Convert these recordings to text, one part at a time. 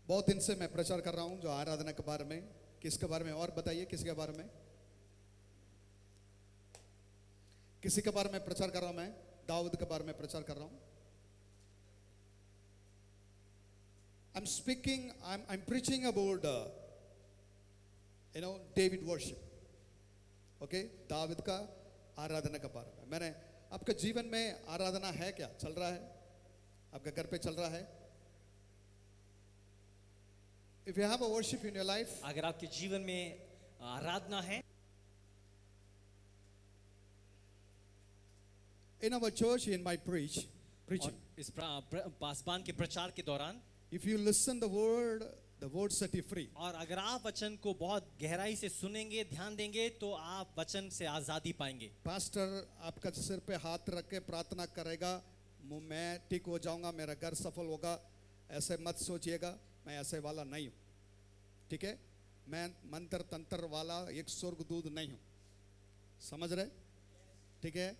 बहुत दिन से मैं प्रचार कर रहा हूँ जो आराधना के बारे में। किसके बारे में और बताइए, किसके बारे में? किसी के बारे में प्रचार कर रहा हूँ? मैं दाऊद के बारे में प्रचार कर रहा हूँ। I'm preaching about David worship. Okay, Dawood का आराधना के बारे में। मैंने आपके जीवन में आराधना है क्या? चल रहा है? आपके घर पे चल रहा है? If you have a worship in your life, अगर आपके जीवन में आराधना है, in our church, in my preaching, और इस पासबान के प्रचार के दौरान, if you listen the word set you free. और अगर आप वचन को बहुत गहराई से सुनेंगे, ध्यान देंगे, तो आप वचन से आजादी पाएंगे। पास्टर आपका सिर पे हाथ रख के प्रार्थना करेगा, मैं ठीक हो जाऊंगा, मेरा घर सफल होगा, ऐसे मत सोचिएगा। मैं ऐसे वाला नहीं हूँ, ठीक है? मैं मंत्र तंत्र वाला एक स्वर्गदूत नहीं हूँ, समझ रहे? ठीक है?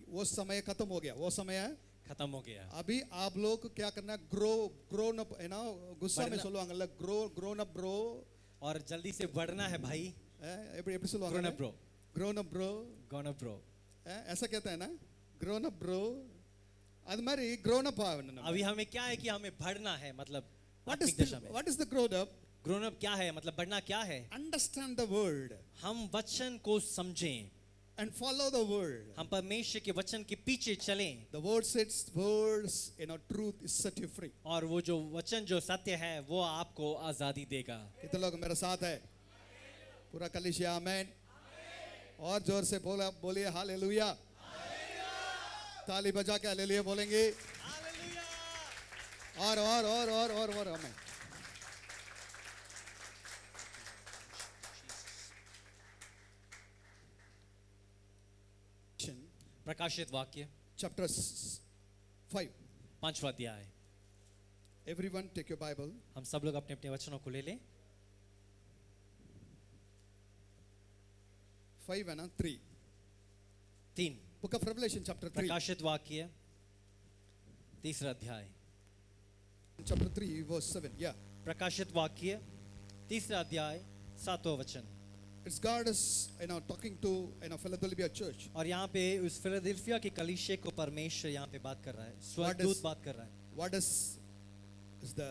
वो समय खत्म हो गया, वो समय है खत्म हो गया। अभी आप लोग क्या करना? ग्रोन अप, है ना? गुस्सा में சொல்லுவாங்கல்ல, grown up bro, और जल्दी से बढ़ना है भाई। எப்படி சொல்லுவாங்க? grown up bro, grown up bro, grown up bro, ऐसा कहते हैं ना, grown up bro। அது மாதிரி grown up ஆகணும்। अभी हमें क्या है कि हमें बढ़ना है, मतलब what is the grown up? grown up क्या है, मतलब बढ़ना क्या है? Understand the word हम वचन को समझें, and follow the word। हम परमेश्वर के वचन के पीछे चलें। The word says words, truth is set you free। और वो जो वचन जो सत्य है वो आपको आजादी देगा। कितने लोग मेरे साथ है? पूरा कलीसिया आमेन। और जोर से बोलिए हालेलुया। ताली बजा के हालेलुया बोलेंगे। और आमेन। प्रकाशित वाक्य Chapter 5। 5वां अध्याय। Everyone take your Bible। हम सब लोग अपने अपने वचनों को ले लें। 5 है ना? 3 Book of Revelation chapter 3। प्रकाशित वाक्य 3रा अध्याय, chapter 3 verse 7। yeah, प्रकाशित वाक्य 3रा अध्याय 7वां वचन। it's God is talking to Philadelphia church। और यहाँ पे उस फिलाडेल्फिया के कलीसिया को परमेश्वर यहाँ पे बात कर रहा है, स्वर्गदूत बात कर रहा है। What is the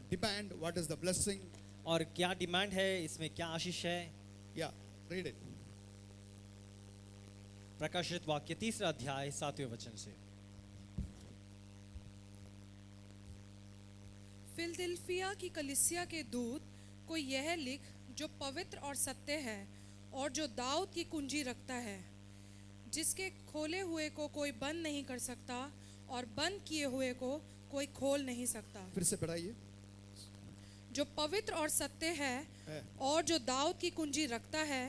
demand? What is the blessing? और क्या डिमांड है, इसमें क्या आशीष है? yeah, read it। प्रकाशित वाक्य 3रा अध्याय 7वें वचन से। फिलदिल्फिया की कलीसिया के दूत को यह लिख, जो पवित्र और सत्य है और जो दाऊद की कुंजी रखता है, जिसके खोले हुए को कोई बंद नहीं कर सकता और बंद किए हुए को कोई खोल नहीं सकता। फिर से पढ़ाइए। जो पवित्र और सत्य है और जो दाऊद की कुंजी रखता है,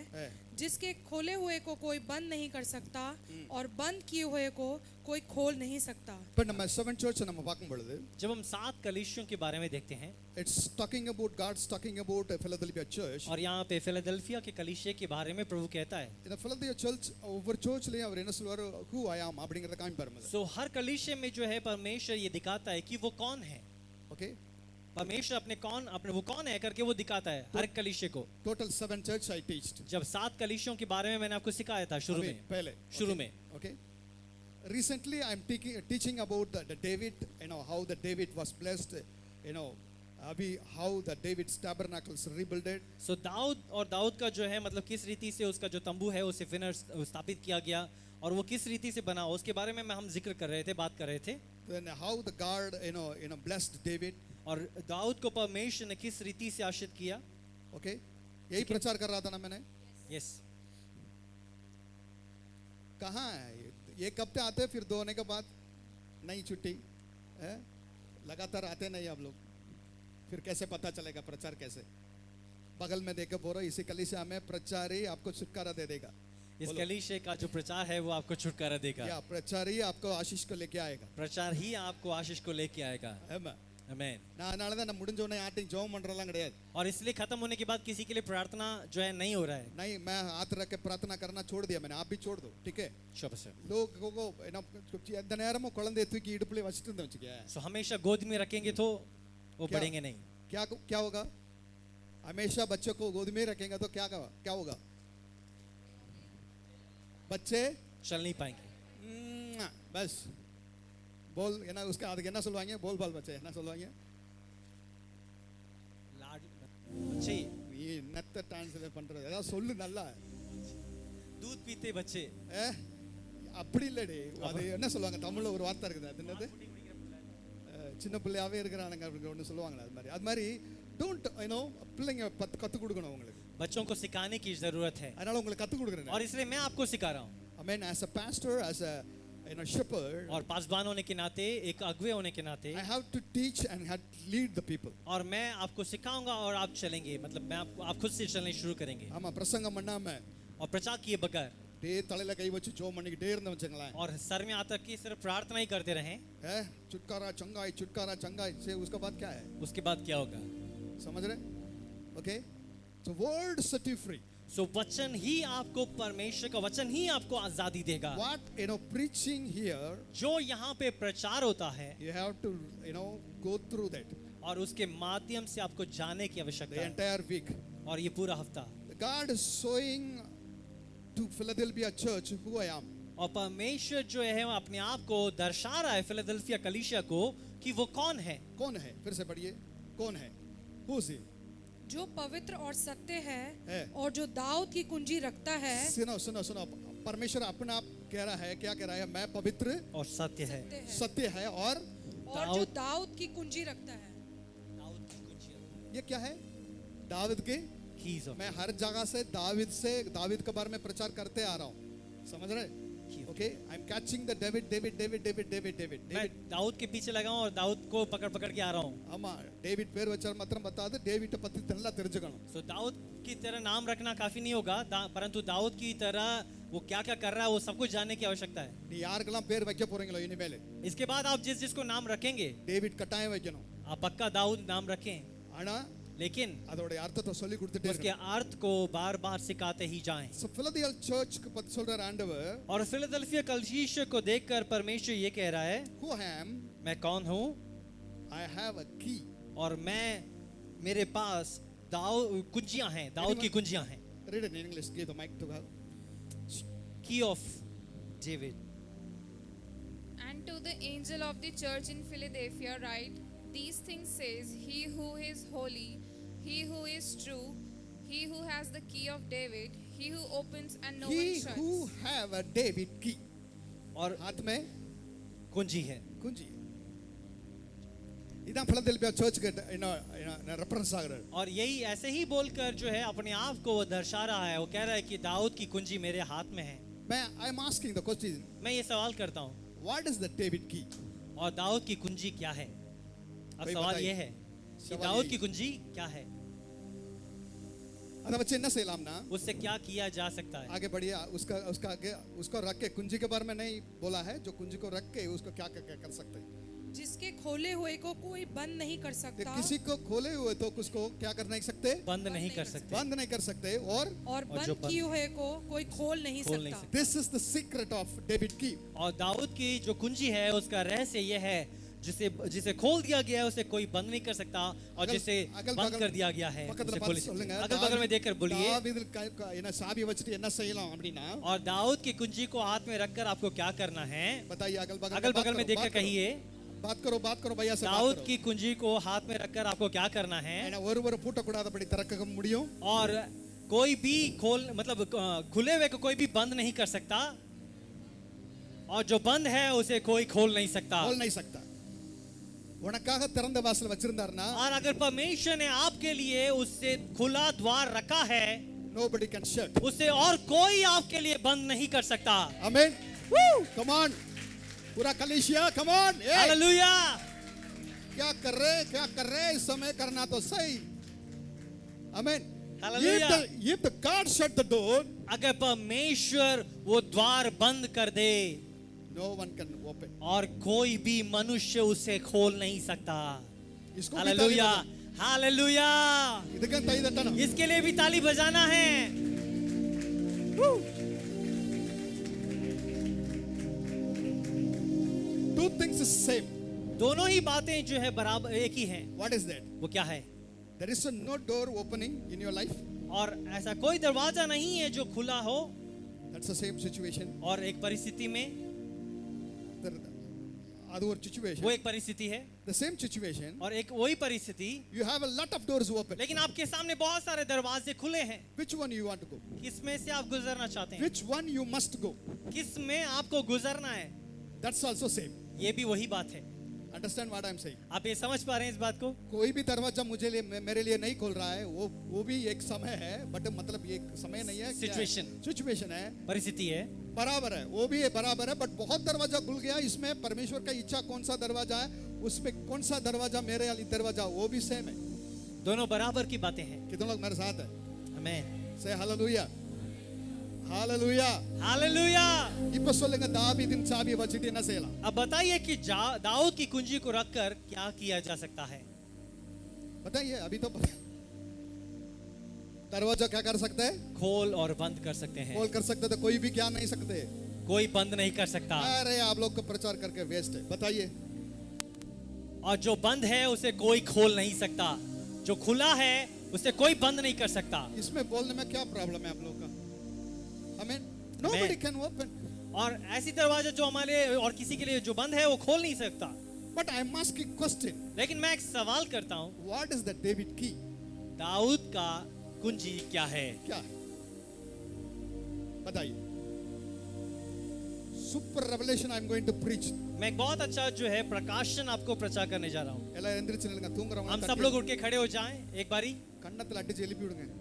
जिसके खोले हुए को कोई बंद नहीं कर सकता और बंद किए हुए को कोई खोल नहीं सकता। पर நம்ம 7 church நம்ம பார்க்கும் பொழுது, जब हम 7 कलीसियों के बारे में देखते हैं, it's talking about God's talking about Philadelphia church। और यहाँ पे फिलाडेल्फिया के कलीसिया के बारे में प्रभु कहता है, இந்த Philadelphia church ஒவ்வொரு churchலயும் அவர் என்ன சொல்வாரு? who I am அப்படிங்கறத காமிப்பாரு முதல்ல। सो हर कलीसिया में जो है परमेश्वर ये दिखाता है कि वो कौन है। okay, परमेश्वर अपने वो कौन है करके वो दिखाता है हर कलीसिया को। total 7 church I teached। जब 7 कलीसियों के बारे में मैंने आपको सिखाया था शुरू में, पहले शुरू में। okay, recently I'm teaching about the David, how the David was blessed, अभी how the David's tabernacles rebuilt। सो दाऊद का जो है, मतलब किस रीति से उसका जो तंबू है उसे स्थापित किया गया और वो किस रीति से बना, उसके बारे में हम जिक्र कर रहे थे, बात कर रहे थे। then how the God blessed David। और दाऊद को परमेश्वर ने किस रीति से आशीष किया। okay, यही प्रचार कर रहा था ना मैंने। यस। कहाँ है? एक हफ्ते आते हैं, फिर 2 होने के बाद नई छुट्टी है, लगातार आते नहीं आप लोग, फिर कैसे पता चलेगा प्रचार कैसे? बगल में देखे बोलो, इसी कलीसिया में प्रचारी आपको छुटकारा दे देगा। इस कलीसिया का जो प्रचार है वो आपको छुटकारा देगा। या प्रचार ही आपको आशीष को लेके आएगा। प्रचार ही आपको आशीष को लेके आएगा। आमीन। நான் அதனால தான் நான் முடிஞ்ச உடனே யார்ட்டையும் ஜெபம் பண்றதெல்லாம் கிடையாது। और इसलिए खत्म होने के बाद किसी के लिए प्रार्थना जो है नहीं हो रहा है। नहीं, मैं हाथ रख के प्रार्थना करना छोड़ दिया मैंने। आप भी छोड़ दो, ठीक है? लोग को எந்த நேரமும் குழந்தையை தூக்கி இடுப்புல வச்சிட்டு இருந்தேன் வச்சுக்கேன்। सो हमेशा गोद में रखेंगे तो वो क्या- बढ़ेंगे नहीं। क्या क्या होगा? हमेशा बच्चों को गोद में रखेंगे तो क्या होगा? बच्चे चल नहीं पाएंगे। बस बोल என்ன उसका அதுக்கு என்ன சொல்வாங்க? बोल बाल बच्चे என்ன சொல்வாங்க? लाड बच्चे, நீ என்னத்த ட்ரான்ஸ்லேட் பண்றது? ஏதாவது சொல்லு நல்லா. दूध पीते बच्चे। ஏ அப்படி இல்லடி. அது என்ன சொல்லுவாங்க தமிழ்ல ஒரு வார்த்தை இருக்குது. அது என்னது? சின்ன பிள்ளையாவே இருக்கிறானுங்க அப்படி ஒன்று சொல்லுவாங்களே அது மாதிரி டோன்ட் பிள்ளைங்க கற்றுக் கொடுக்கணும் உங்களுக்கு. बच्चों को सिखाने की जरूरत है அதனால உங்களுக்கு கற்றுக் கொடுக்குறேன். और इसलिए मैं आपको सिखा रहा हूँ। I mean as a pastor, as a shepherd, और पासवान होने के नाते, एक अगुवे होने के नाते, I have to teach and have to lead the people. और मैं आपको सिखाऊंगा और आप चलेंगे, मतलब मैं आप खुद से चलने शुरू करेंगे। ஆமா பிரசங்கம் பண்ணாம और प्रचार किए बगैर டே தலையில கை வச்சு ஜோம் பண்ணிக்கிட்டே இருந்தோம் வச்சுங்களேன். और सर में आता कि सिर्फ प्रार्थना ही करते रहें, छुटकारा चंगाई से उसका बाद क्या है? उसके बाद क्या होगा? समझ रहे? Okay, so word set you free. So वचन ही आपको, परमेश्वर का वचन ही आपको आजादी देगा। What preaching here, जो यहाँ पे प्रचार होता है, you have to go through that और उसके माध्यम से आपको जाने की आवश्यकता the है। entire week. और ये पूरा हफ्ता God is showing to Philadelphia church who I am. और परमेश्वर जो है वो अपने आप को दर्शा रहा है फिलाडेल्फिया कलीसिया को कि वो कौन है। कौन है? फिर से पढ़िए, कौन है? Who is he? जो पवित्र और सत्य है। है और जो दाऊद की कुंजी रखता है। सुनो परमेश्वर अपने आप कह रहा है, क्या कह रहा है? मैं पवित्र और सत्य है। सत्य है और जो दाऊद की कुंजी रखता है। दाऊद की कुंजी, ये क्या है? दाऊद के कीज ऑफ, मैं हर जगह से दाऊद के बारे में प्रचार करते आ रहा हूँ, समझ रहे? Okay, I am catching the David. मैं दाऊद के पीछे लगा हूं और दाऊद को पकड़ के आ रहा हूं। ஆமா, டேவிட் பேர் வச்சால் மாத்திரம் பத்தாது, டேவிட்டை பத்தி நல்லா தெரிஞ்சுக்கணும். सो दाऊद की तरह नाम रखना काफी नहीं होगा, परंतु दाऊद की तरह वो क्या क्या कर रहा है वो सब कुछ जानने की आवश्यकता है। நீ யாருக்கெல்லாம் பேர் வைக்க போறீங்களோ இனிமேல் इसके बाद आप जिसको नाम रखेंगे, டேவிட் கட்டாயம் வைக்கணும். आप पक्का दाऊद नाम रखें, ஆனா लेकिन அதோட அர்த்தத்தை சொல்லி கொடுத்துட்டே उसके இருக்கணும். अर्थ को बार बार सिखाते ही जाएं। So Philadelphia church को पता சொல்ற ஆண்டவர், और फिलाडेल्फिया कलीसिया को देखकर परमेश्वर ये कह रहा है, who I am, मैं कौन हूँ I have a key. और मेरे पास कुंजियां हैं, दाऊद की कुंजियां हैं। Read in English, give the mic to her. की of David. And to the angel of the church in Philadelphia write, these things says he who is holy, he who is true, he who has the key of David, he who opens and no He one shuts. who have a David key. और हाथ में कुंजी है। குஞ்சி. இதான் Philadelphia church के reference ஆகுறாரு. और यही ऐसे ही बोलकर जो है अपने आप को वो दर्शा रहा है, वो कह रहा है कि दाऊद की कुंजी मेरे हाथ में है। I am asking the question, मैं ये सवाल करता हूँ, what is the David key? और दाऊद की कुंजी क्या है? अब भाई सवाल बताइए। ये है कि सवाल दाऊद यही। की कुंजी क्या है, அதை வச்சு என்ன செய்யலாம்னா, उससे क्या किया जा सकता है? आगे बढ़िए. उसका आगे उसको रख के, कुंजी के बारे में नहीं बोला है, जो कुंजी को रख के उसको क्या कर सकते हैं. जिसके खोले हुए को कोई बंद नहीं कर सकता किसी को खोले हुए तो उसको क्या कर नहीं सकते? बंद नहीं कर सकते। बंद नहीं कर सकते. और और और जो बंद किए हुए को कोई खोल नहीं खोल नहीं सकता। सकता। this is the secret of David key. और दाऊद की जो कुंजी है उसका रहस्य ये है, जिसे खोल दिया गया है उसे कोई बंद नहीं कर सकता, और जिसे बंद कर दिया गया है பக்கத்துல उसे खोल பார்த்து नहीं சொல்லுங்க. सकता। अगल बगल में देखकर बोलिए, தாவீது என்ன சாவி வச்சுட்டு என்ன செய்யலாம் அப்படின்னா, और दाऊद की कुंजी को हाथ में रखकर आपको क्या करना है? बताइए. अगल बगल में देखकर कहिए, बात करो भैया से. दाऊद की कुंजी को हाथ में रखकर आपको क्या करना है? ஒருவரை பூட்டக்கூடாதபடி திறக்க முடியும். और कोई भी मतलब खुले हुए को कोई भी बंद नहीं कर सकता, और जो बंद है उसे कोई खोल नहीं सकता। खोल नहीं सकता. உனக்காக திறந்த வாசல் வச்சிருந்தாருன்னா, और अगर परमेश्वर ने आपके लिए उससे खुला द्वार रखा है, nobody can shut. उसे और कोई आपके लिए बंद नहीं कर सकता। Amen. Woo! Come on. पूरा कलीसिया, come on. Hey! हालेलुया। क्या कर रहे इस समय करना तो सही. Amen. Hallelujah. If the God shut the door, अगर परमेश्वर वो द्वार बंद कर दे, no one can open. और कोई भी मनुष्य उसे खोल नहीं सकता। इसको भी हालेलुया, ताली बजाओ. हालेलुया। ಇದಕ್ಕೆ ತಾಯಿ ತಟ್ಟಣ. इसके लिए भी ताली बजाना है। Two things is same. दोनों ही बातें जो है बराबर एक ही हैं। What is that? वो क्या है? There is no door opening in your life. और ऐसा कोई दरवाजा नहीं है जो खुला हो। That's the same situation. और एक परिस्थिति में ಅದು ಒಂದು situation. वो एक परिस्थिति है The same situation. और एक वही परिस्थिति, You have a lot of doors open. लेकिन आपके सामने बहुत सारे दरवाजे खुले हैं। Which one you want to go? किस में से आप गुजरना चाहते हैं? Which one you must go? किस में आपको गुजरना है? That's also same. ये भी वही बात है। Understand what I'm saying? आप ये समझ पा रहे हैं इस बात को? कोई भी दरवाजा मेरे लिए नहीं खोल रहा है, वो भी एक समय है, बट मतलब ये समय नहीं है, सिचुएशन है, परिस्थिति है, बराबर है, वो भी बराबर है, बट बहुत दरवाजा खुल गया। इसमें परमेश्वर का इच्छा कौन सा दरवाजा है, उसमें कौन सा दरवाजा मेरे वाली दरवाजा, वो भी सेम है। दोनों बराबर की बातें हैं। कितने लोग मेरे साथ है? आमीन। से हालेलुया, हालेलुया, हालेलुया। இப்போ சொல்லுங்க தாவீதின் சாவியை வச்சிட்டு என்ன செய்யலாம்? अब बताइए कि दाऊद की कुंजी को रखकर क्या किया जा सकता है? बताइए, अभी तो दरवाजा क्या कर सकते हैं? खोल और बंद कर सकते हैं। खोल कर सकते तो कोई भी क्या नहीं सकते, कोई बंद नहीं कर सकता। अरे आप लोग को प्रचार करके वेस्ट है। बताइए, और जो बंद है उसे कोई खोल नहीं सकता, जो खुला है उसे कोई बंद नहीं कर सकता। इसमें बोलने में क्या प्रॉब्लम है आप लोग का? आमीन। Nobody can open. और ऐसी दरवाजा जो हमारे और किसी के लिए जो बंद है वो खोल नहीं सकता। But I'm asking question. लेकिन मैं एक सवाल करता हूँ, What is the David key? Dawood का कुंजी क्या है? क्या है? बताइए। Super revelation I'm going to preach. मैं एक बहुत अच्छा जो है प्रकाशन आपको प्रचार करने जा रहा हूँ। ಎಲ್ಲ ಎந்திರಿಸಿ ನಿಲ್ಲಂಗ ತೂಂಗರವನ್ನ हम सब लोग उठ के खड़े हो जाएं एक बारी। ಕಣ್ಣத்துல ಅಡ್ಡಿಸಿ ಎಲಿಪಿ ಬಿಡುங்க।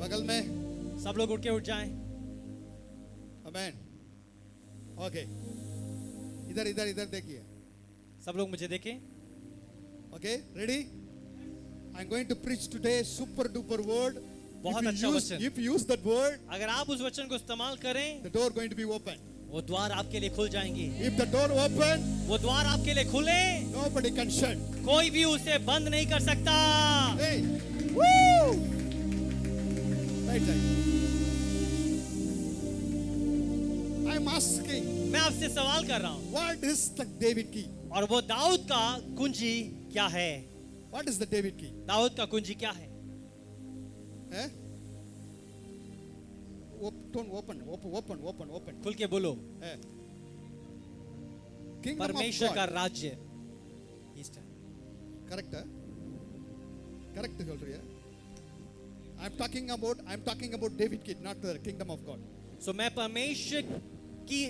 बगल में सब लोग उठ के उठ जाएं। आमीन। ओके, इधर इधर इधर देखिए। सब लोग मुझे देखें। Okay, ready? I am going to preach today super duper word. बहुत अच्छा वचन। If you use that word, अगर आप उस वचन को इस्तेमाल करें, the door going to be open. वो द्वार आपके लिए खुल जाएंगे। If the door open, वो द्वार आपके लिए खुले, nobody can shut. कोई भी उसे बंद नहीं कर सकता। Hey, woo! बैठ जाइए। I am asking, मैं आपसे सवाल कर रहा हूँ, what is the David key? और वो दाऊद का कुंजी क्या है? What is the David key? Dawood का कुंजी क्या है? हैं? Open. खुल के बोलो। है। Kingdom of परमेश्वर God. का राज्य। Correct है? Correct बोल रही है? I'm talking about David key, not the kingdom of God. सो मैं परमेश्वर की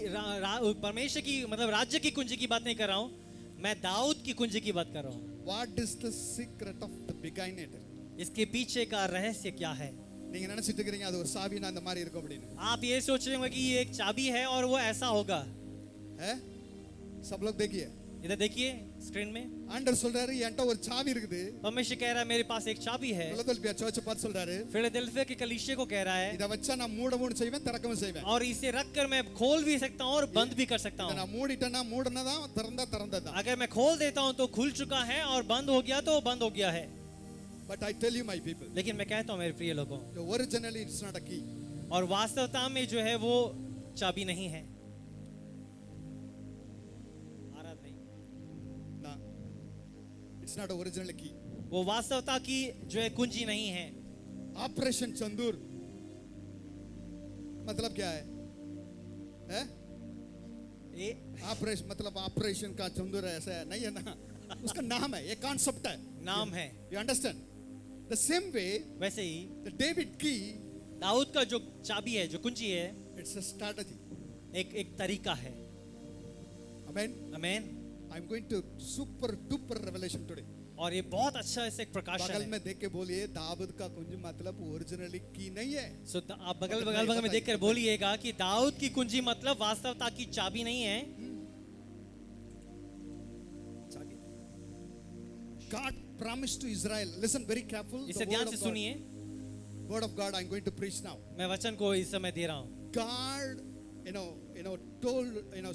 मतलब राज्य की कुंजी की बात नहीं कर रहा हूँ, मैं दाऊद की कुंजी की बात कर रहा हूँ। What is the secret of the beginning? इसके पीछे का रहस्य क्या है? நீங்க நினைச்சிட்டு இருக்கீங்க அது ஒரு சாவினா அந்த மாதிரி இருக்கும் அப்படின்னு, आप ये सोच रहे होंगे कि ये एक चाबी है और वो ऐसा होगा। है? सब लोग देखिए, इधर देखिए स्क्रीन में। ஆண்டவர் சொல்றாரு என்கிட்ட ஒரு சாவி இருக்குது। परमेश्वर कह रहा है मेरे पास एक चाबी है। फिलदेल्फिया चर्च பார்த்து சொல்றாரு, फिलदेल्फिया के कलीसिया को कह रहा है, இத வச்சா நான் மூடவும் செய்வேன் திறக்கவும் செய்வேன்। और इसे रखकर मैं खोल भी सकता हूँ और बंद भी कर सकता இத हूँ। நான் மூடிட்டேனா மூடனதா திறந்ததா। अगर मैं खोल देता हूँ तो खुल चुका है और बंद हो गया तो बंद हो गया है। But I tell you my people, लेकिन मैं कहता हूँ मेरे प्रिय लोगों, originally it's not a key. और वास्तवता में जो है वो चाबी नहीं है। No, it's not a original key. वो वास्तवता की जो है कुंजी नहीं है। ऑपरेशन चंदूर मतलब क्या है? हैं? ऑपरेशन मतलब ऑपरेशन का चंदूर है, ऐसा है नहीं है ना, उसका नाम है, ये कॉन्सेप्ट है, नाम है। You understand? The same way, वैसे ही the David key, दाऊद का जो चाबी है, जो कुंजी है, it's a strategy. एक तरीका है। Amen. आमीन। I'm going to super duper revelation today. और ये बहुत अच्छा ऐसे एक प्रकाशन बगल है। में देख के बोलिए दाऊद का कुंजी मतलब ओरिजिनली की नहीं है। सो आप बगल में देखकर बोलिएगा कि दाऊद की कुंजी मतलब वास्तवता की चाबी नहीं है। God promised to Israel. Listen very careful. इसे ध्यान से सुनिए। Word of God I'm going to preach now. मैं वचन को इस समय दे रहा हूँ। God,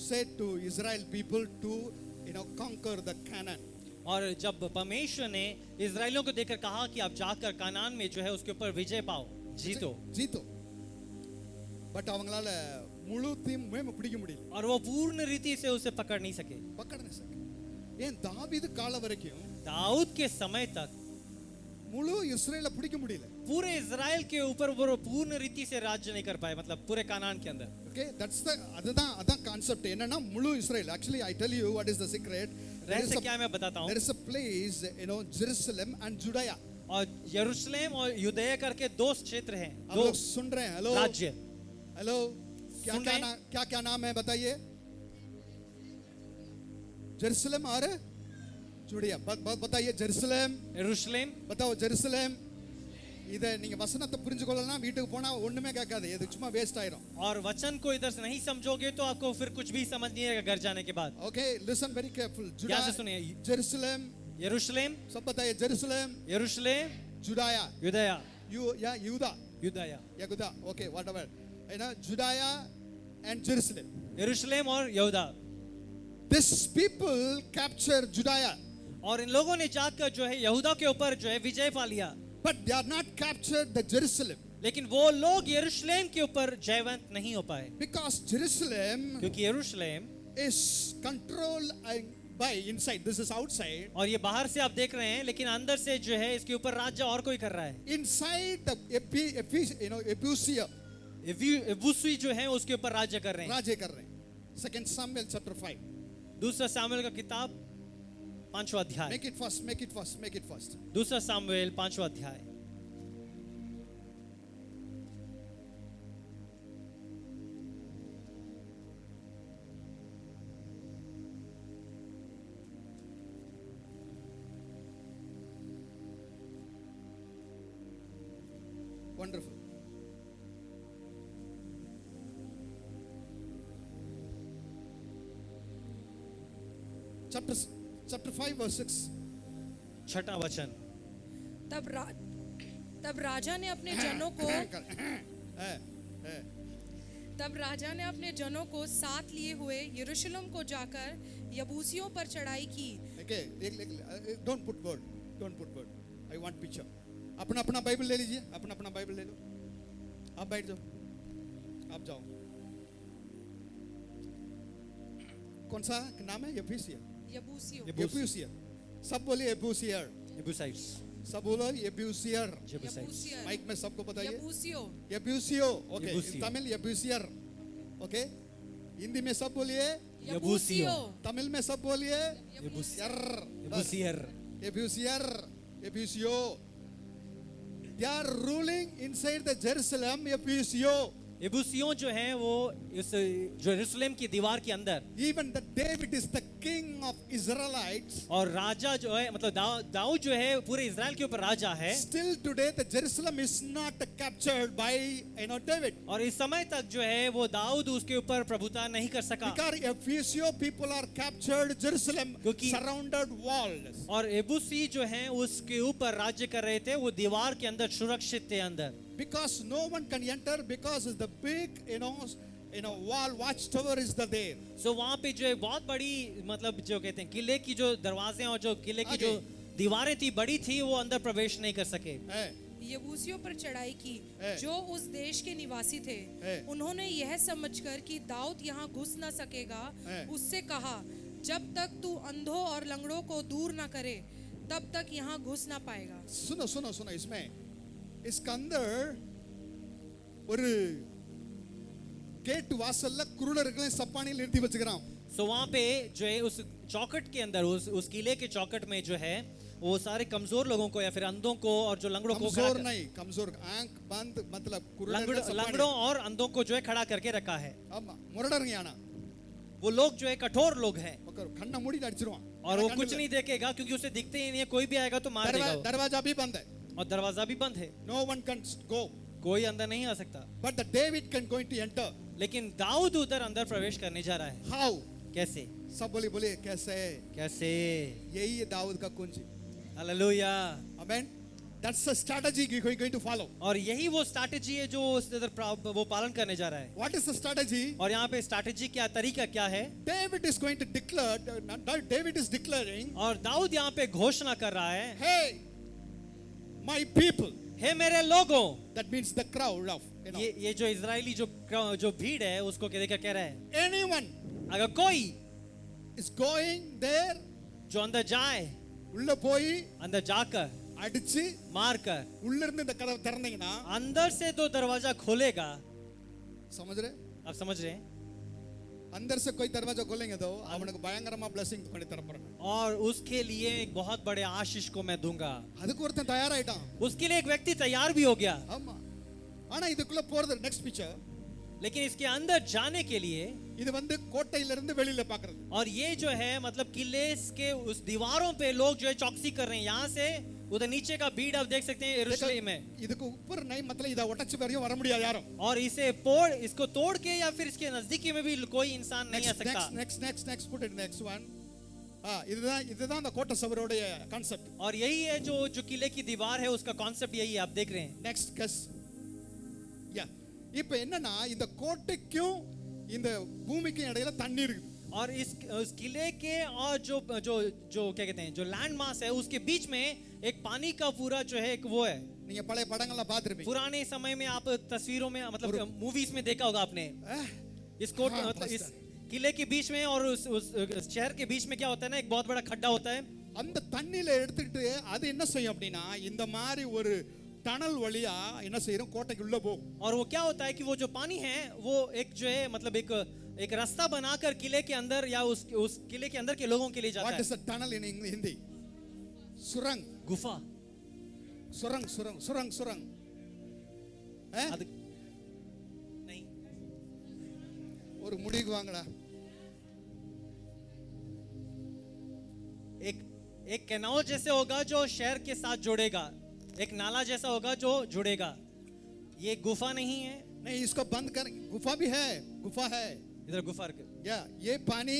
said to Israel people to, conquer the Canaan. और जब परमेश्वर ने इजराइलियों को देखकर कहा कि आप जाकर कानान में जो है उसके ऊपर विजय पाओ, जीतो। பட் அவங்களால முழு தீமையும் பிடிக்க முடியல, और वो पूर्ण रीति से उसे पकड़ नहीं सके। பக்கடனே சக்க. ஏன் தாவீது கால வரைக்கும் दाऊद के समय तक முழு இஸ்ரேலை பிடிக்க முடியல. पूरे इजराइल के ऊपर वो पूर्ण रीति से राज्य नहीं कर पाए, मतलब पूरे कानान के अंदर। ஓகே, தட்ஸ் த அதான் கான்செப்ட். என்னன்னா முழு Israel. Actually I tell you what is the secret. रहस्य क्या है मैं बताता हूँ। There is a place, Jerusalem and Judea. और यरूशलेम और यूदया करके दो क्षेत्र हैं, आप दो लोग सुन रहे हैं? हेलो राज्य। हेलो, क्या सुन क्या रहे हैं? क्या क्या नाम है बताइए? जेरूसलम और जुड़िया. बताइए जेरूसलम. यरूशलेम, बताओ जेरूसलम. இதை நீங்க வசனத்தை புரிஞ்சுக்கொள்ளலாம், வீட்டுக்கு போனா ஒண்ணுமே கேட்காது, இது சும்மா வேஸ்ட் ஆயிரும். और वचन को इधर से नहीं समझोगे तो आपको फिर कुछ भी समझ नहीं आएगा घर जाने के बाद। Okay, listen very careful. ध्यान से सुनिए। जेरूसलम, यरूशलेम, सब बताइए. जेरूसलम, यरूशलेम, जुदाया, यूदया, यूदा, यूदया, यहूदा. Okay, whatever. Judea and Jerusalem. यरूशलेम और यहूदा। This people capture Judea, और इन लोगों ने जाकर जो है यहूदा के ऊपर जो है विजय पा लिया, but they are not captured the Jerusalem, लेकिन वो लोग यरूशलेम के ऊपर जयवंत नहीं हो पाए, because Jerusalem क्योंकि यरूशलेम, is controlled by inside. This is outside. और ये बाहर से आप देख रहे हैं, लेकिन अंदर से जो है इसके ऊपर राज्य और कोई कर रहा है। Inside the Ebusia, यबूसी जो है उसके ऊपर राज्य कर रहे हैं। राज्य कर रहे हैं. 2 Samuel chapter 5. दूसरा सामुएल का किताब 5वां अध्याय। Make it fast, make it fast, make it fast. दूसरा सामुएल 5वां अध्याय। Wonderful. Chapter 5 verse 6. छठा वचन। तब राजा ने अपने जनों को तब राजा ने अपने जनों को साथ लिए हुए यरूशलेम को जाकर यबूसियों पर चढ़ाई की। Okay, don't put word. Don't put word. I want picture. अपना अपना बाइबल ले लीजिए, अपना अपना बाइबल ले लो. आप बैठ जाओ, आप जाओ. कौन सा नाम है? यबूसिया. यबूसिया. सब बोलिए यबूसियर. यबूसाइट्स, सब बोलो यबूसियर. यबूसाइट्स। माइक में सबको बताइए. यबूसियों। यबूसियो. ओके, यबूसियो. तमिल यबूसियर. ओके, हिंदी में सब बोलिए. यबूसियों। तमिल में सब बोलिए. यबूसियर, बस. यबूसियर। Yebusier, Yebusio. They are ruling inside the Jerusalem, Yebusio. यबूसियों जो हैं वो इस जो यरूशलेम की दीवार के अंदर, Even the David is the king of Israelites. और राजा जो है मतलब दाऊद जो है पूरे इजराइल के ऊपर राजा है। Still today the Jerusalem is not captured by David. और इस समय तक जो है वो दाऊद उसके ऊपर प्रभुता नहीं कर सका, Because Yebusio people are captured Jerusalem, क्योंकि- surrounded walls. और यबूसी जो हैं उसके ऊपर राज्य कर रहे थे, वो दीवार के अंदर सुरक्षित थे अंदर। Because no one can enter, because the big wall watchtower is there. सो वहाँ पे जो है बहुत बड़ी मतलब जो कहते हैं किले की जो दरवाजे और जो किले की जो आगे। दीवारें थी बड़ी थी, वो अंदर प्रवेश नहीं कर सके। Eh, यबूसियों पर चढ़ाई की है। जो उस देश के निवासी थे। है। उन्होंने यह समझकर कि दाऊद यहाँ घुस न सकेगा, है। उससे कहा, जब तक तू अंधों और लंगड़ों को दूर न करे तब तक यहाँ घुस न पाएगा। सुनो सुनो सुनो, इसके अंदर ஒரு கேட் வாசல்ல குருடர்களை சப்பானியில் நிறுத்தி வச்சுக்கிறான். सो वहाँ पे जो है उस चौखट के अंदर उस किले के चौखट में जो है वो सारे कमजोर लोगों को या फिर अंधों को और जो लंगड़ों को कमजोर नहीं, कमजोर आंख बंद मतलब लंगड़ों और अंधों को जो है खड़ा करके रखा है। ஆமா முரடருங்க ஆனா वो लोग जो है कठोर लोग हैं கண்ணை மூடி அடிச்சிருவான். और वो कुछ नहीं देखेगा क्योंकि उसे दिखते ही नहीं है, कोई भी आएगा तो मार देगा वो। दरवाजा भी बंद है. और दरवाजा भी बंद है, No one can go. कोई अंदर नहीं आ सकता। But the David can going to enter. लेकिन दाऊद उधर अंदर प्रवेश करने जा रहा है। How? कैसे? सब बोलिए कैसे? कैसे? यही है दाऊद का कुंजी. Hallelujah. Amen. That's the strategy you're going to follow. और यही वो स्ट्रैटेजी है जो उस इधर वो पालन करने जा रहा है। What is the strategy? और यहाँ पे स्ट्रैटेजी क्या, तरीका क्या है? David is going to declare. David is declaring. और दाऊद यहाँ पे घोषणा कर रहा है, Hey, my people. हे मेरे लोगों। That means the crowd of You know, ये जो इजरायली जो भीड़ है उसको क्या देखकर कह रहा है, anyone अगर कोई is going there, जो अंदर जाए, உள்ள போய் अंदर जाकर அடிச்சு मारकर உள்ள இருந்து இந்த கதவை திறந்தீங்கன்னா अंदर से तो दरवाजा खोलेगा। समझ रहे? आप समझ रहे हैं? अंदर से कोई दरवाजा खोलेंगे तो அவனுக்கு பயங்கரமா blessing பண்ணி தர போறேன். और उसके लिए एक बहुत बड़े आशीष को मैं दूंगा। அதுக்கு ஒருத்தன் தயாராயிட்டான். उसके लिए एक व्यक्ति तैयार भी हो गया, ஆமா. ஆனா இதுக்குள்ள போறது நெக்ஸ்ட் பிக்சர். लेकिन इसके अंदर जाने के लिए, இது வந்து கோட்டையில இருந்து வெளியில பாக்குறது. और ये जो है मतलब किले के उस दीवारों पे लोग जो है चौकसी कर रहे हैं, यहाँ से उधर नीचे का भीड़ आप देख सकते हैं यरूशलेम में। இதுக்கு உப்பர் नहीं मतलब இத உடைச்சு வரையும் வர முடியாது யாரும். और इसको तोड़ के या फिर इसके नजदीकी में भी कोई इंसान नहीं आ सकता। next put it next one. இதுதான் அந்த கோட்டை சுவரோட கான்செப்ட். और यही है जो किले की दीवार है उसका कॉन्सेप्ट यही है, आप देख रहे हैं। நெக்ஸ்ட் கஸ். யா. இப்போ என்னன்னா இந்த கோட்டைக்கும் இந்த பூமிக்கும் இடையில தண்ணி இருக்கு. और इस किले के और जो क्या कहते हैं, जो लैंड मास है उसके बीच में एक पानी का पूरा जो है एक वो है। நீங்க பழைய படங்கள்லாம் பார்த்திருப்பீங்க. पुराने समय में आप तस्वीरों में मतलब मूवीज में देखा होगा आपने, इस कोट हाँ, मतलब इस pastor. किले के बीच में और उस शहर के बीच में क्या होता है ना, एक बहुत बड़ा खड्डा होता है। அந்த தண்ணியில எடுத்துக்கிட்டு அது என்ன செய்யும் அப்படின்னா இந்த மாதிரி ஒரு டனல் வழியா என்ன செய்யும் கோட்டைக்கு உள்ள போகும். और वो क्या होता है कि वो जो पानी है वो एक जो है मतलब एक रास्ता बनाकर किले के अंदर या उस किले के अंदर के लोगों के लिए जाता வாட் है। Is a tunnel in Hindi? சுரங். गुफा। சுரங். नहीं, ஒரு முடிவுக்கு வாங்கடா. एक कैनाल जैसे होगा जो शहर के साथ जोड़ेगा, एक नाला जैसा होगा जो जुड़ेगा। ये गुफा नहीं है, नहीं इसको बंद कर. गुफा भी है, गुफा है. इधर गुफा या ये पानी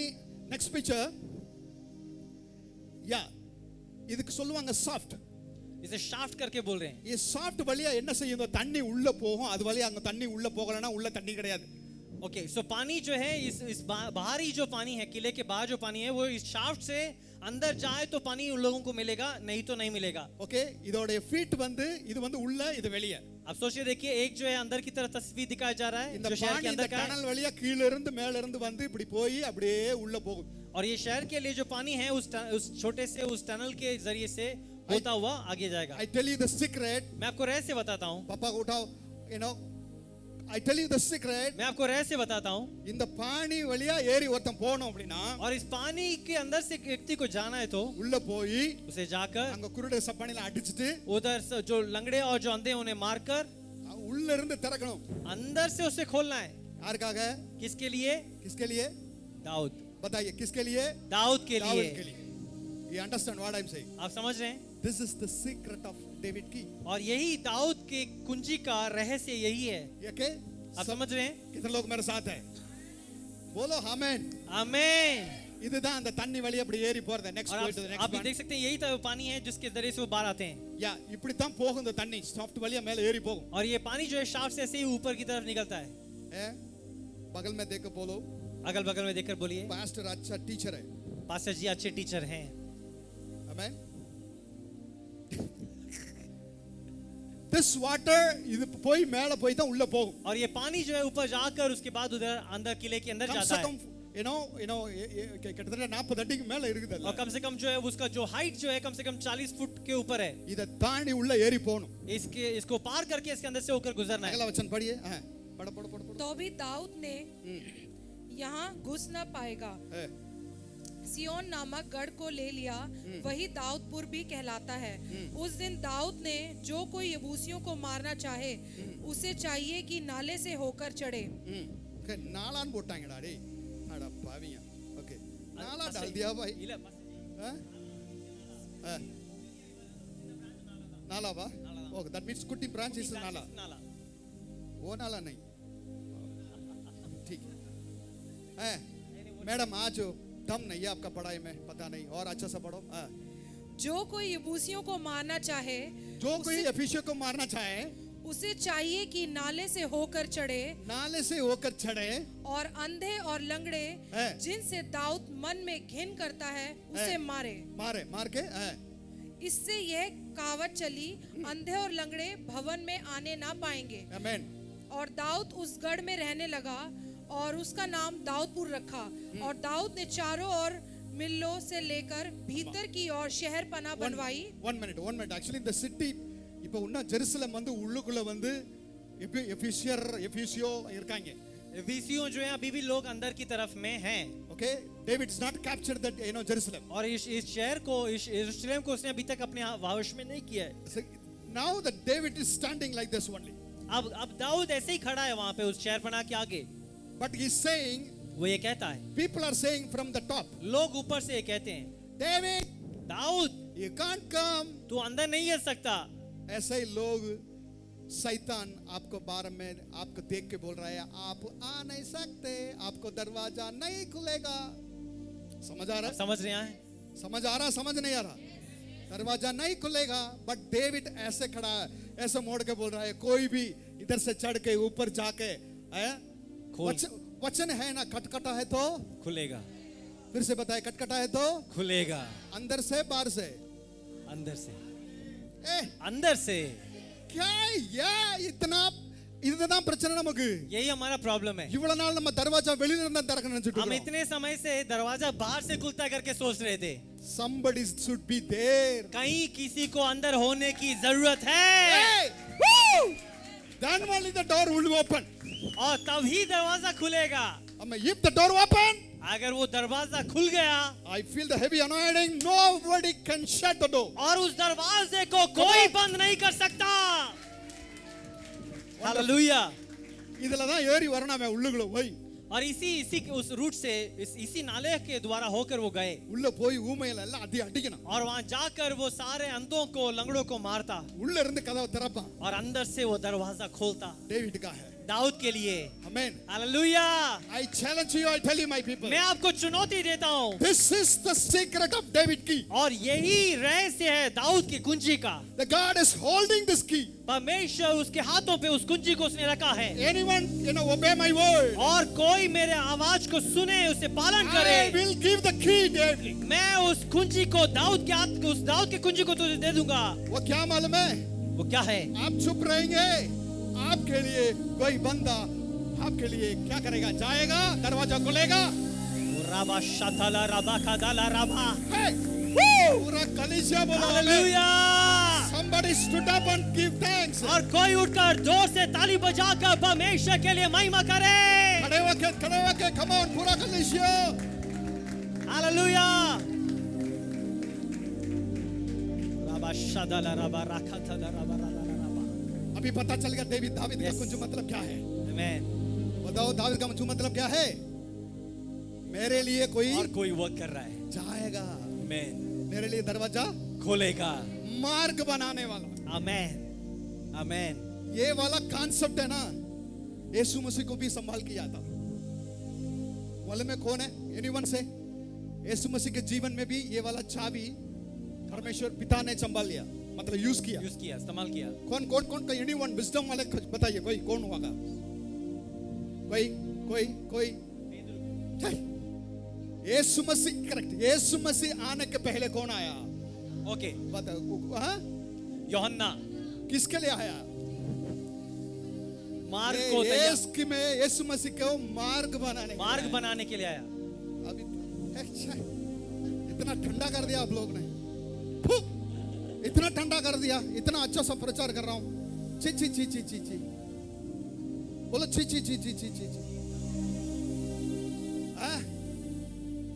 नेक्स्ट पिक्चर. या இதுக்கு சொல்லுவாங்க சாஃப்ட். इसे शाफ्ट करके बोल रहे हैं। ये சாஃப்ட் வழியா என்ன செய்யும், இந்த தண்ணி உள்ள போகும். அது வழியா அங்க தண்ணி உள்ள போகலனா உள்ள தண்ணி கிடையாது. ओके, सो पानी जो है इस बाहरी जो पानी है, किले के बाहर जो पानी है वो इस शाफ्ट से अंदर जाए तो पानी उन लोगों को मिलेगा, नहीं तो नहीं मिलेगा। ஓகே, இதோட ஃபீட் வந்து இது வந்து உள்ள இது வெளியே. आप सोचिए, देखिए एक जो है अंदर की तरफ तस्वीर दिखाया जा रहा है, இந்த जो शहर பாनी के இந்த अंदर का है, டனல் வழியா கீழ இருந்து மேல இருந்து வந்து இப்படி போய் அப்படியே உள்ள போகும். और ये शहर के लिए जो पानी है उस छोटे से उस टनल के जरिए से होता हुआ आगे जाएगा। I tell you the secret. मैं आपको रहस्य बताता हूँ, पापा को उठाओ. You know, I tell you the secret. मैं आपको रहस्य बताता हूँ। இந்த பாनी வழியா ஏறி ஒருத்தன் போணும் அப்படினா और इस पानी के अंदर से एक व्यक्ति को जाना है तो உள்ள போய் उसे जाकर அங்க குருடை சப்பானில அடிச்சிட்டு उधर से जो लंगड़े और जो अंधे उन्हें मारकर உள்ள இருந்து திறக்கணும். अंदर से उसे खोलना है। யாருக்காக? किसके लिए? किसके लिए? दाऊद। बताइए किसके लिए? दाऊद के दाऊद लिए। के लिए. You understand what I'm saying? आप समझ रहे हैं? This is the secret of David key. और यही दाऊद के कुंजी का रहस्य यही है। ये के? आप समझ रहे हैं? कितने लोग मेरे साथ हैं? बोलो आमेन. आमीन। இதுதான் அந்த தண்ணி வழியா அப்படி ஏறி போறது. next और go to the आप next भी one. देख सकते हैं यही तो पानी है जिसके जरिए से वो बाहर आते हैं। யா இப்படி தான் போகும் இந்த தண்ணி. சாஃப்ட் வழியா மேல ஏறி போகும். और ये पानी जो है शाफ्ट से ऐसे ही ऊपर की तरफ निकलता है। हैं? बगल में देखो बोलो. अगल बगल में देखकर बोलिए, पास्टर अच्छा टीचर है. पास्टर जी अच्छे टीचर हैं। Amen. This water இது போய் மேல போய் தான் உள்ள போகும். और ये पानी जो है ऊपर जाकर उसके बाद उधर अंदर किले के अंदर कम जाता से है। कम கிட்டத்தட்ட 40 அடிக்கு மேல இருக்குது. और कम से कम जो है उसका जो हाइट जो है कम से कम 40 फुट के ऊपर है। இத தாண்டி உள்ள ஏறி போணும். इसको पार करके इसके अंदर से होकर गुजरना है। अगला वचन पढ़िए. हां पढ़ो. तो भी दाऊद ने यहाँ घुस न पाएगा। सियोन नामक गढ़ को ले लिया, वही दाऊदपुर भी कहलाता है। उस दिन दाऊद ने जो कोई यबूसियों को मारना चाहे उसे चाहिए कि नाले से होकर चढ़े। ओके नालान போட்டாங்கடா டேய். அட பாவியா. ओके नाला डाल दिया भाई. हां नाला बा. ओके दैट मींस कुटी ब्रांच इज नाला. वो नाला नहीं. ठीक है. मैडम आज दम नहीं है आपका पढ़ाई में, पता नहीं और अच्छा सा पढ़ो. जो कोई यबूसियों को मारना चाहे जो कोई एफिशियो को मारना चाहे उसे चाहिए कि नाले से होकर चढ़े, नाले से होकर चढ़े और अंधे और लंगड़े है। जिनसे दाऊद मन में घिन करता है उसे है। मारे। मार के इससे यह कहावत चली, अंधे और लंगड़े भवन में आने ना पाएंगे। आमेन. और दाऊद उस गढ़ में रहने लगा और उसका नाम दाऊदपुर रखा। और दाऊद ने चारों ओर मिल्लो से लेकर भीतर की ओर शहर पना बनवाई। one minute actually the city இப்போ உன்ன ஜெருசலம் வந்து உள்ளுக்குள்ள வந்து எபிசியோ இருக்காங்க. एफिसियों जो है अभी भी लोग अंदर की तरफ में हैं। Okay, David is not captured that Jerusalem. और इस शहर को, इस यरूशलेम को उसने अभी तक अपने वश में नहीं किया है। So, now that David is standing like this only. अब दाऊद ऐसे ही खड़ा है वहां पे उस शहर पना के आगे। But he's saying, वो ये कहता है, people are saying from the top, लोग ऊपर से ये कहते हैं, David, Dawood you can't come. तू अंदर नहीं आ सकता। ऐसे ही लोग शैतान आपको बार में आपको देख के बोल रहा है आप आ नहीं सकते, आपको दरवाजा नहीं खुलेगा। समझ आ रहा है? समझ रहे हैं? समझ आ रहा, समझ नहीं आ रहा? दरवाजा नहीं खुलेगा। बट डेविड ऐसे खड़ा है, ऐसे मोड़ के बोल रहा है, कोई भी इधर से चढ़ के ऊपर जाके खोल। वचन है ना, खटखटा है तो खुलेगा। फिर से बताए, खटखटा है तो खुलेगा। अंदर से बाहर से? अंदर से। अंदर से क्या या இதுதான் பிரச்சனை நமக்கு. यही हमारा प्रॉब्लम है। இவ்வளவு நாள் நம்ம தரவாஜா வெளியில இருந்தா திறக்க நினைச்சிட்டு हम இருக்கோம். इतने समय से दरवाजा बाहर से खुलता करके सोच रहे थे। somebody should be there. कहीं किसी को अंदर होने की जरूरत है। Hey! Woo! Then only the door will open. और तभी दरवाजा खुलेगा। If the door open, अगर वो दरवाजा खुल गया, I feel the heavy anointing. Nobody can shut the door. और उस दरवाजे को कोई बंद नहीं कर सकता। हालेलुया। இதுல தான் ஏறி வரணும் உள்ளுக்குள்ள போய். और इसी उस रूट से इसी नाले के द्वारा होकर वो गए। உள்ள போய் ஊமையில எல்லாம் அடிக்கணும். और वहां जाकर वो सारे अंधों को, लंगड़ों को मारता। உள்ள இருந்து கதவை திறப்பான். और अंदर से वो दरवाजा खोलता। डेविड का है, दाऊद के लिए। आमेन। Hallelujah. I challenge you, I tell you my people. मैं आपको चुनौती देता हूँ। This is the secret of David key. और यही रहस्य है दाऊद की कुंजी का। The God is holding this key. परमेश्वर उसके हाथों पे उस कुंजी को उसने रखा है। Anyone, obey my word. और कोई मेरे आवाज को सुने, उसे पालन I करे। will give the key, David. मैं उस कुंजी को उस दाऊद के कुंजी को तुझे दे दूंगा। वो क्या मालूम है? वो क्या है? आप चुप रहेंगे, आपके लिए कोई बंदा आपके लिए क्या करेगा? जाएगा, दरवाजा खुलेगा। राबा शतला राबा कदाला राबा। Hey! Woo! पूरा कलीसिया बोला। Hallelujah. Somebody stood up and give thanks. और कोई उठकर जोर से ताली बजाकर परमेश्वर के लिए महिमा करे। खड़े होके, come on, पूरा कलीसिया। हालेलुया। राबा शतला राबा राखतला राबा राबा। अभी पता चल गया दाविद का Yes. कुछ मतलब क्या है? आमेन। बताओ, दाविद का मतलब क्या है? मेरे लिए कोई और कोई वर्क कर रहा है। जाएगा, आमेन। मेरे लिए दरवाजा खोलेगा। मार्ग बनाने वाला। आमेन। आमेन। ये वाला कॉन्सेप्ट है ना, यीशु मसीह को भी संभाल किया था। मालूम है कौन है? एनीवन से? यीशु मसीह के जीवन में भी ये वाला चाबी परमेश्वर पिता ने संभाल लिया, मतलब यूज किया, इस्तेमाल किया। कौन एनीवन विजडम वाले बताइए, कोई कौन होगा? कोई यीशु मसीह, करेक्ट। यीशु मसीह आने के पहले कौन आया? ओके। बताओ। हाँ, यूहन्ना किसके लिए आया? मार्ग को तैयार, यीशु मसीह को मार्ग बनाने के लिए आया। अभी इतना ठंडा कर दिया आप लोग ने, इतना ठंडा कर दिया। इतना अच्छा सा प्रचार कर रहा हूं। ची ची ची ची ची ची बोलो, ची ची ची ची ची ची ची।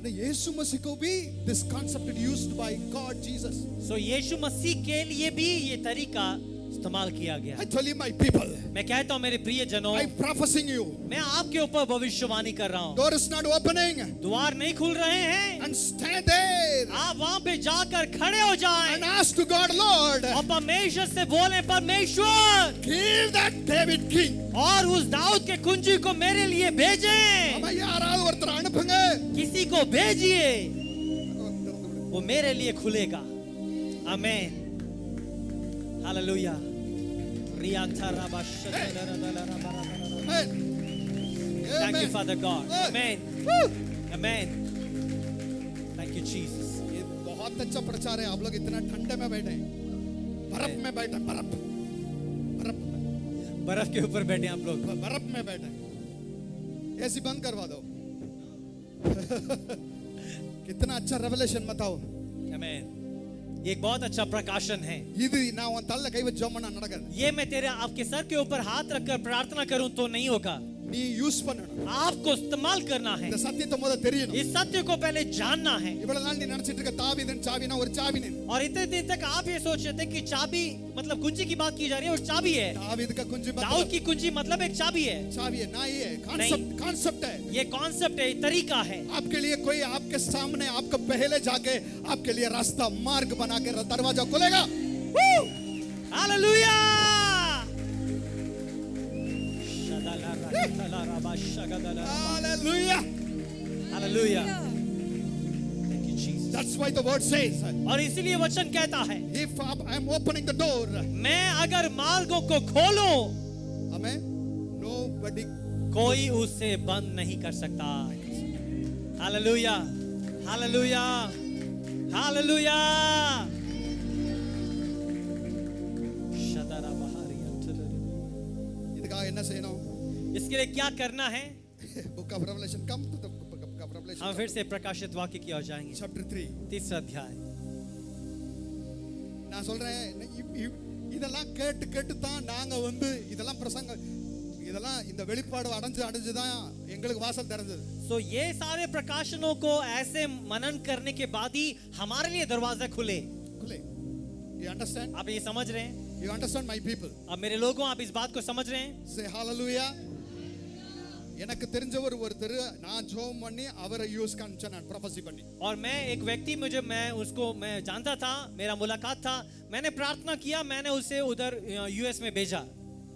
नहीं, यीशु मसीह को भी this concept used by God Jesus. So यीशु मसीह के लिए भी ये तरीका इस्तेमाल किया गया। I tell you my people, मैं कहता हूँ मेरे प्रिय जनों, I'm prophesying you. मैं आपके ऊपर भविष्यवाणी कर रहा हूँ। Door is not opening. द्वार नहीं खुल रहे हैं। And stand there. आप वहाँ पे जाकर खड़े हो जाएं। And ask to God, Lord, और परमेश्वर से बोले, परमेश्वर give that David king. और उस दाऊद के कुंजी को मेरे लिए भेजें। हमें याराவது ஒருத்தர் அனுப்புங்க। किसी को भेजिए, वो मेरे लिए खुलेगा। आमेन। Hallelujah. Amen. Thank you, Amen. Father God. Hey. Amen. Woo. Amen. Thank you, Jesus. ये बहुत अच्छा प्रचार है। आप लोग इतना ठंडे में बैठे हैं, बर्फ में बैठे, बर्फ में। बर्फ के ऊपर बैठे हैं आप लोग। बर्फ में बैठे, एसी बंद करवा दो। कितना अच्छा रेवलेशन बताओ। आमीन। ये एक बहुत अच्छा प्रकाशन है। இது நான் உன் தள்ள கை வச்சு ஜெபம் பண்ணா நடக்காது। ये मैं तेरे आपके सर के ऊपर हाथ रखकर प्रार्थना करूं तो नहीं होगा। நீ யூஸ் பண்ணணும்। आपको इस्तेमाल करना है। இந்த சத்தியத்தை முத தெரியணும்। इस सत्य को पहले जानना है। இவ்வளவு நாள் நீ நினைச்சிட்டு இருக்க தாவீதின் சாவினா ஒரு சாவி நீ। और इतने दिन तक आप ये सोच रहे थे कि चाबी मतलब कुंजी की बात की जा रही है और चाबी है। दाऊद का कुंजी दाऊद की कुंजी मतलब एक चाबी है। चाबी है ना, ये नहीं। कॉन्सेप्ट है। ये कॉन्सेप्ट है, तरीका है। आपके लिए कोई आपके सामने आपको पहले जाके आपके लिए रास्ता मार्ग बना के दरवाजा खुलेगा। Hallelujah. Hallelujah. Hallelujah. Thank you Jesus. That's why the word says, और इसीलिए वचन कहता है, if I am opening the door, मैं अगर मार्गों को खोलूं, amen, nobody कोई उसे बंद नहीं कर सकता। हालेलुया। हालेलुया। हालेलुया। இதுக்காக என்ன செய்யணும்? इसके लिए क्या करना है? Book of Revelation, come to the book of Revelation, हम फिर से प्रकाशित वाक्य की ओर जाएंगे। chapter 3. तीसरा अध्याय। நான் சொல்றேன், இதெல்லாம் கேட்டு கேட்டு தான் நாங்க வந்து இதெல்லாம் பிரசங்க இதெல்லாம் இந்த வெளிப்பாடு அடைஞ்சு தான் எங்களுக்கு வாசல் திறந்தது। So ये सारे प्रकाशनों को ऐसे मनन करने के बाद ही हमारे लिए दरवाजा खुले। You understand? आप ये समझ रहे हैं? You understand my people? अब मेरे लोगों, आप इस बात को समझ रहे हैं? Say hallelujah. எனக்கு தெரிஞ்சவர் ஒருத்தர் நான் ஜெபம் பண்ணி அவரை யூஎஸ் காமிச்சேன், நான் ப்ரொஃபஸி பண்ணி। और मैं एक व्यक्ति मैं उसको जानता था, मेरा मुलाकात था, मैंने प्रार्थना किया, मैंने उसे उधर यूएस में भेजा।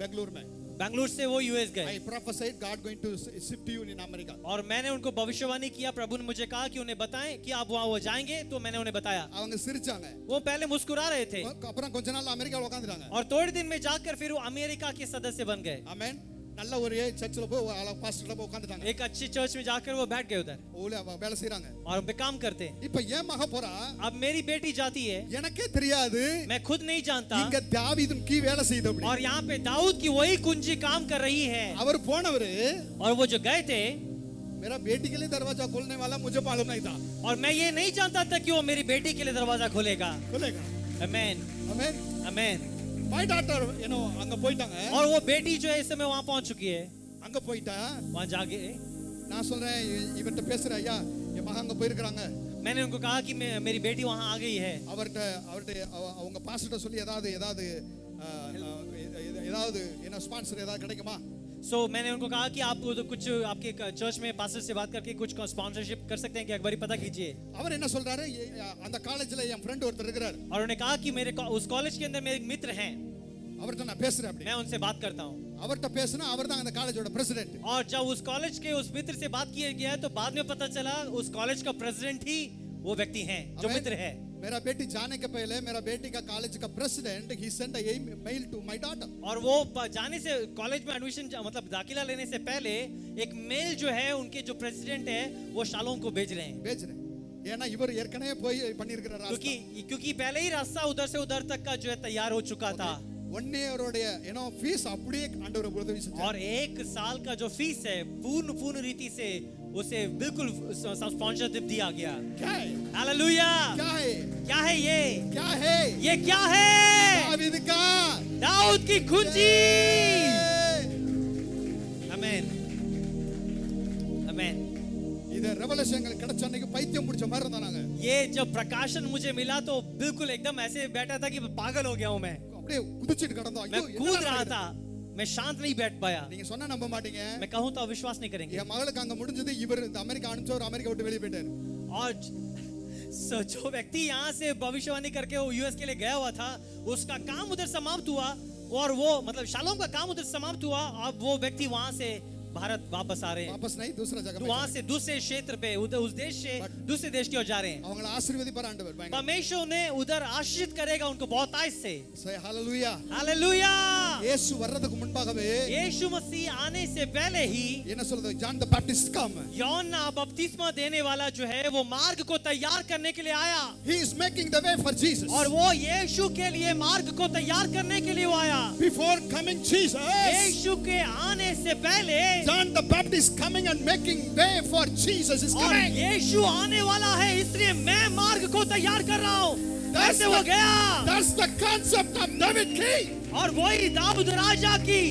बेंगलुरु में बेंगलुरु से वो यूएस I गए prophesied God going to shift you in America. और मैंने उनको भविष्यवाणी किया। प्रभु ने मुझे कहा कि उन्हें बताएं कि आप वहां वो जाएंगे, तो मैंने उन्हें बताया। அவங்க சிரிச்சாங்க। वो पहले मुस्कुरा रहे थे அப்புறம் கொஞ்ச நாள் அமெரிக்கால உட்கார்ந்துட்டாங்க। और थोड़े दिन में जाकर फिर वो अमेरिका के सदस्य बन गए। ஆமென்। நல்ல ஒரு சர்ச்சில் போய் பாஸ்டர்ல போய் உட்கார்ந்துட்டாங்க। एक अच्छी चर्च में जाकर वो बैठ गए उधर ஓல வேலை செய்றாங்க और वे काम करते। இப்போ ஏன் மக போறா? अब मेरी बेटी जाती है, எனக்கே தெரியாது मैं खुद नहीं जानता, இங்க தாவீதும் கீ வேலை செய்து அப்படி। और यहाँ पे दाऊद की वही कुंजी काम कर रही है। அவர் போனவர் और वो जो गए थे, मेरा बेटी के लिए दरवाजा खोलने वाला मुझे मालूम नहीं था। और मैं ये नहीं जानता था कि वो मेरी बेटी के लिए दरवाजा खोलेगा। खोलेगा। आमेन। आमेन। आमेन। my daughter அங்க போயிட்டாங்க। और वो बेटी जो है इस समय वहां पहुंच चुकी है। அங்க போயிட்டா वहां जाके நான் சொல்றேன் இவன்ட்ட பேசுறேன், ஐயா என் மகன் அங்க போயிருக்காங்க। मैंने उनको कहा कि मेरी बेटी वहां आ गई है। அவர்ட்ட அவங்க பாஸ்டர்ட்ட சொல்லி ஏதாவது ஸ்பான்சர் ஏதாவது கிடைக்குமா? सो मैंने उनको कहा कि आप कुछ आपके चर्च में पास्टर से बात करके कुछ स्पॉन्सरशिप कर सकते हैं कि एक बार पता कीजिए। அவர் என்ன சொல்றாரு, அந்த காலேஜ்ல என் ஃப்ரெண்ட் ஒருத்தர் இருக்காரு। और उन्होंने कहा कि मेरे उस कॉलेज के अंदर मेरे एक मित्र हैं, அவர்ட்ட நான் பேசுறேன் அப்படி। मैं उनसे बात करता हूं। அவர்ட்ட பேசினா அவர் தான் அந்த காலேஜோட பிரசிடென்ட்। और जब उस कॉलेज के उस मित्र से बात किया गया तो बाद में पता चला उस कॉलेज का प्रेसिडेंट ही वो व्यक्ति हैं जो मित्र है। मेरा बेटी जाने के पहले मेरा बेटी का कॉलेज का प्रेसिडेंट ही sent a mail to my daughter। और वो जाने से कॉलेज में एडमिशन मतलब दाखिला लेने से पहले एक मेल जो है उनके जो प्रेसिडेंट है वो शालोम को भेज रहे हैं। ஏன்னா இவர் ஏற்கனவே போய் பண்ணியிருக்கிற ராஸ்தா। क्योंकि पहले ही रास्ता उधर से उधर तक का जो है तैयार हो चुका था। 1 இயரோடைய ஃபீஸ் அப்படியே ஆண்டவர் உதவி செஞ்சார்। और 1 साल का जो फीस है पूर्ण रीति से उसे बिल्कुल स्पॉन्सरशिप दिया गया। क्या है? हालेलुया। क्या है? क्या है ये? क्या है? ये क्या है? दाऊद का दाऊद की कुंजी। आमेन। आमेन। இது ரெவலேஷன் கிடைச்ச அன்னைக்கு பைத்தியம் பிடிச்ச மாதிரி இருந்தாங்க। ये जब प्रकाशन मुझे मिला तो बिल्कुल एकदम ऐसे बैठा था कि पागल हो गया हूं मैं। அப்படியே குதிச்சிட்டு கிடந்தோம்। मैं कूद रहा था, मैं शांत नहीं बैठ पाया। நீங்க சொன்னா நம்ப மாட்டீங்க। मैं कहूं तो विश्वास नहीं करेंगे। என் மகளுக்கு அங்க முடிஞ்சது, இவர் இந்த அமெரிக்கா அனுப்பிச்சவர் அமெரிக்கா விட்டு வெளியே போயிட்டாரு। और जो व्यक्ति यहाँ से भविष्यवाणी करके वो यूएस के लिए गया हुआ था, उसका काम उधर समाप्त हुआ और वो मतलब शालोम का काम उधर समाप्त हुआ। अब वो व्यक्ति वहां से भारत वापस आ रहे हैं। वापस नहीं, दूसरा जगह तो वहां से दूसरे क्षेत्र पे उधर उस देश से दूसरे देश की ओर जा रहे हैं। அவங்கள ஆசீர்வதிப்பார் ஆண்டவர்। परमेश्वर ने उधर आशीषित करेगा उनको बहुत आयत से। say hallelujah। हालेलुया। இயேசு வர்றதுக்கு முன்பாகவே यीशु मसीह आने से पहले ही என்ன சொல்லுது? John the Baptist come. यौना बपतिस्मा देने वाला जो है वो मार्ग को तैयार करने के लिए आया He is making the way for Jesus. और वो यीशु के लिए मार्ग को तैयार करने के लिए वो आया। Before coming Jesus, यीशु के आने से पहले John the Baptist coming and making way for Jesus is और coming. यीशु आने वाला है, इसलिए मैं मार्ग को तैयार कर रहा हूँ। That's ऐसे वो गया That's the concept of David king. और वही दाऊद राजा की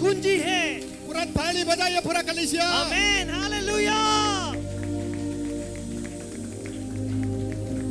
कुंजी है। पूरा ताली बजाइए पूरा कलीसिया। आमेन, हालेलुया।